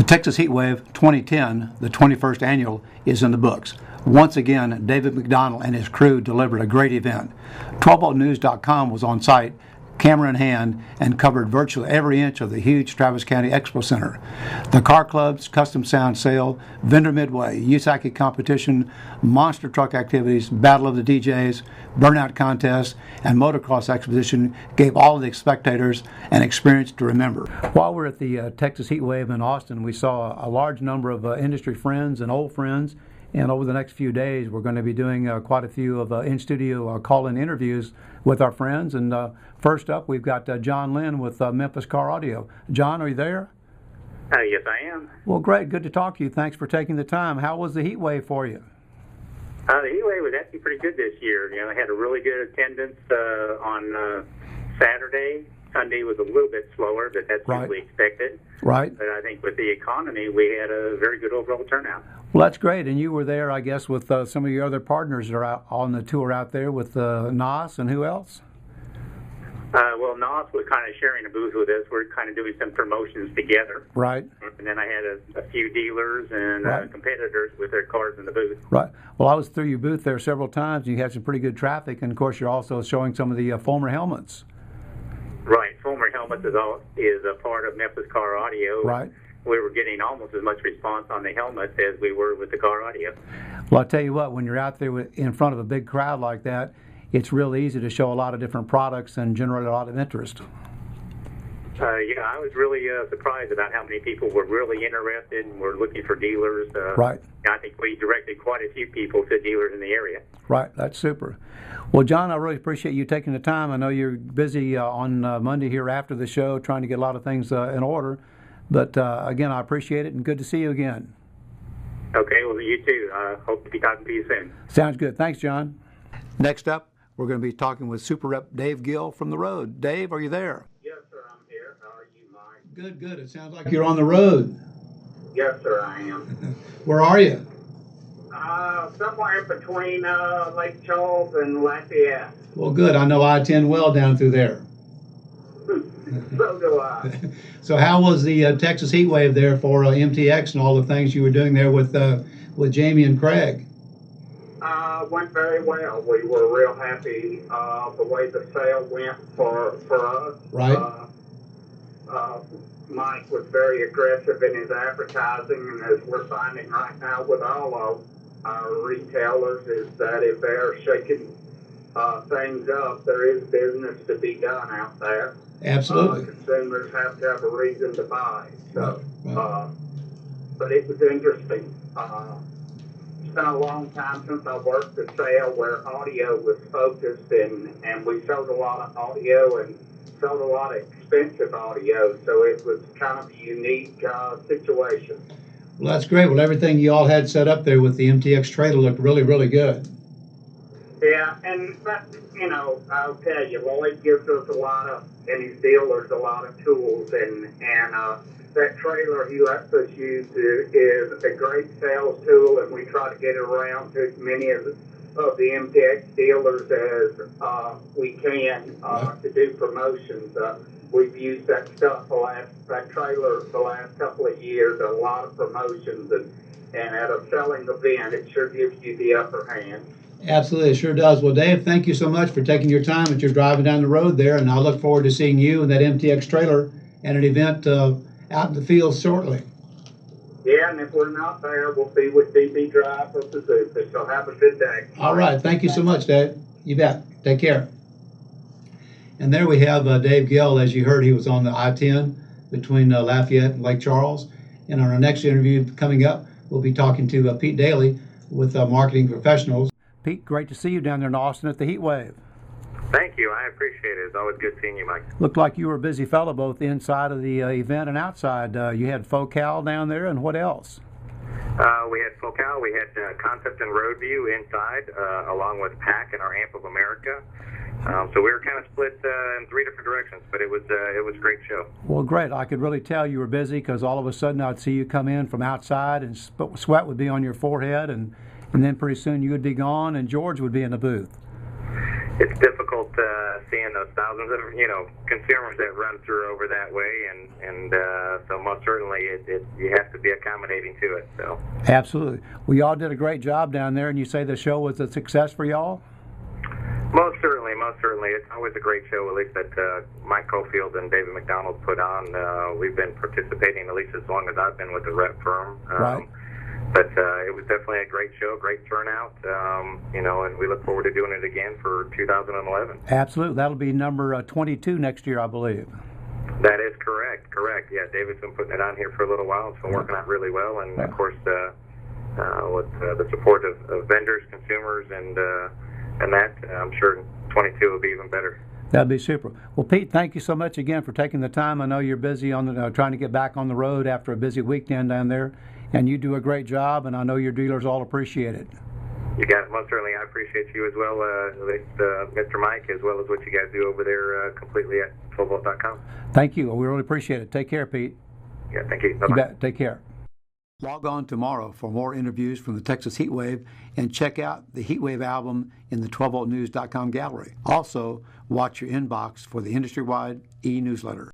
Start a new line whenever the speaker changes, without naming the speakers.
The Texas Heatwave 2010, the 21st annual, is in the books. Once again, David McDonald and his crew delivered a great event. 12voltnews.com was on site, camera in hand, and covered virtually every inch of the huge Travis County Expo Center. The car clubs, custom sound sale, vendor midway, Usaki competition, monster truck activities, battle of the DJs, burnout contest, and motocross exposition gave all of the spectators an experience to remember. While we're at the Texas Heatwave in Austin, we saw a large number of industry friends and old friends. And over the next few days, we're going to be doing quite a few of in-studio call-in interviews with our friends. And first up, we've got John Lynn with Memphis Car Audio. John, are you there?
Yes, I am.
Well, great. Good to talk to you. Thanks for taking the time. How was the heat wave for you?
The heat wave was actually pretty good this year. You know, I had a really good attendance on Saturday. Sunday was a little bit slower, but that's usually expected.
Right.
But I think with the economy, we had a very good overall turnout.
Well, that's great. And you were there, I guess, with some of your other partners that are out on the tour out there with NOS and who else?
Well, NOS was kind of sharing a booth with us. We're kind of doing some promotions together.
Right.
And then I had a few dealers and competitors with their cars in the booth.
Right. Well, I was through your booth there several times. You had some pretty good traffic. And, of course, you're also showing some of the Fulmer helmets.
Right. Fulmer helmets is a part of Memphis Car Audio.
Right.
We were getting almost as much response on the helmets as we were with the car audio.
Well, I'll tell you what, when you're out there in front of a big crowd like that, it's real easy to show a lot of different products and generate a lot of interest.
Yeah, I was really surprised about how many people were really interested and were looking for dealers.
Right.
I think we directed quite a few people to dealers in the area.
Right, that's super. Well, John, I really appreciate you taking the time. I know you're busy on Monday here after the show trying to get a lot of things in order. But, again, I appreciate it, and good to see you again.
Okay, well, you too. Hope to be talking to you soon.
Sounds good. Thanks, John. Next up, we're going to be talking with Super Rep Dave Gill from the road. Dave, are you there?
Yes, sir, I'm here. How are you, Mike?
Good, good. It sounds like you're on the road.
Yes, sir, I am.
Where are you?
Somewhere between Lake Charles and Lafayette.
Well, good. I know I-10 well down through there.
So do I.
So how was the Texas heat wave there for MTX and all the things you were doing there with Jamie and Craig?
Went very well. We were real happy the way the sale went for us.
Right.
Mike was very aggressive in his advertising, and as we're finding right now with all of our retailers is that if they're shaking things up, there is business to be done out there.
Absolutely.
Consumers have to have a reason to buy. So,
right.
But it was interesting. It's been a long time since I worked the sale where audio was focused, and we sold a lot of audio and sold a lot of expensive audio. So it was kind of a unique situation.
Well, that's great. Well, everything you all had set up there with the MTX trailer looked really, really good.
Yeah, but you know, I'll tell you, Lloyd gives us a lot of, and his dealers a lot of tools, and that trailer he lets us use is a great sales tool, and we try to get it around to as many of the MTX dealers as we can to do promotions. We've used that trailer the last couple of years, a lot of promotions, and at a selling event, it sure gives you the upper hand.
Absolutely, it sure does. Well, Dave, thank you so much for taking your time as you're driving down the road there, and I look forward to seeing you and that MTX trailer at an event out in the field shortly.
Yeah, and if we're not there, we'll be with DB Drive or Suzuka, so have a good day.
All right, thank you so much, Dave. You bet. Take care. And there we have Dave Gill. As you heard, he was on the I-10 between Lafayette and Lake Charles. And on our next interview coming up, we'll be talking to Pete Daly with Marketing Professionals. Pete, great to see you down there in Austin at the Heat Wave.
Thank you. I appreciate it. It's always good seeing you, Mike.
Looked like you were a busy fellow both inside of the event and outside. You had Focal down there, and what else?
We had Focal. We had Concept and Road View inside, along with PAC and our Amp of America. So we were kind of split in three different directions, but it was a great show.
Well, great. I could really tell you were busy because all of a sudden I'd see you come in from outside and sweat would be on your forehead, and then pretty soon you would be gone and George would be in the booth.
It's difficult seeing those thousands of consumers that run through over that way, and so most certainly you have to be accommodating to it. So
Absolutely. Well, y'all did a great job down there, and you say the show was a success for y'all?
most certainly, it's always a great show, at least that Mike Cofield and David McDonald put on. We've been participating at least as long as I've been with the rep firm.
Right.
But it was definitely a great show, great turnout, and we look forward to doing it again for 2011.
Absolutely. That'll be number 22 next year, I believe.
That is correct. Yeah, David's been putting it on here for a little while. It's been working out really well, and of course, with the support of vendors, consumers, and that, I'm sure 22 will be even better.
That'd be super. Well, Pete, thank you so much again for taking the time. I know you're busy on trying to get back on the road after a busy weekend down there, and you do a great job, and I know your dealers all appreciate it.
You got it. Most certainly. I appreciate you as well, Mr. Mike, as well as what you guys do over there completely at 12volt.com.
Thank you. We really appreciate it. Take care, Pete.
Yeah, thank you.
You
Bye-bye.
bet. Take care. Log on tomorrow for more interviews from the Texas Heatwave and check out the Heatwave album in the 12voltnews.com gallery. Also, watch your inbox for the industry-wide e-newsletter.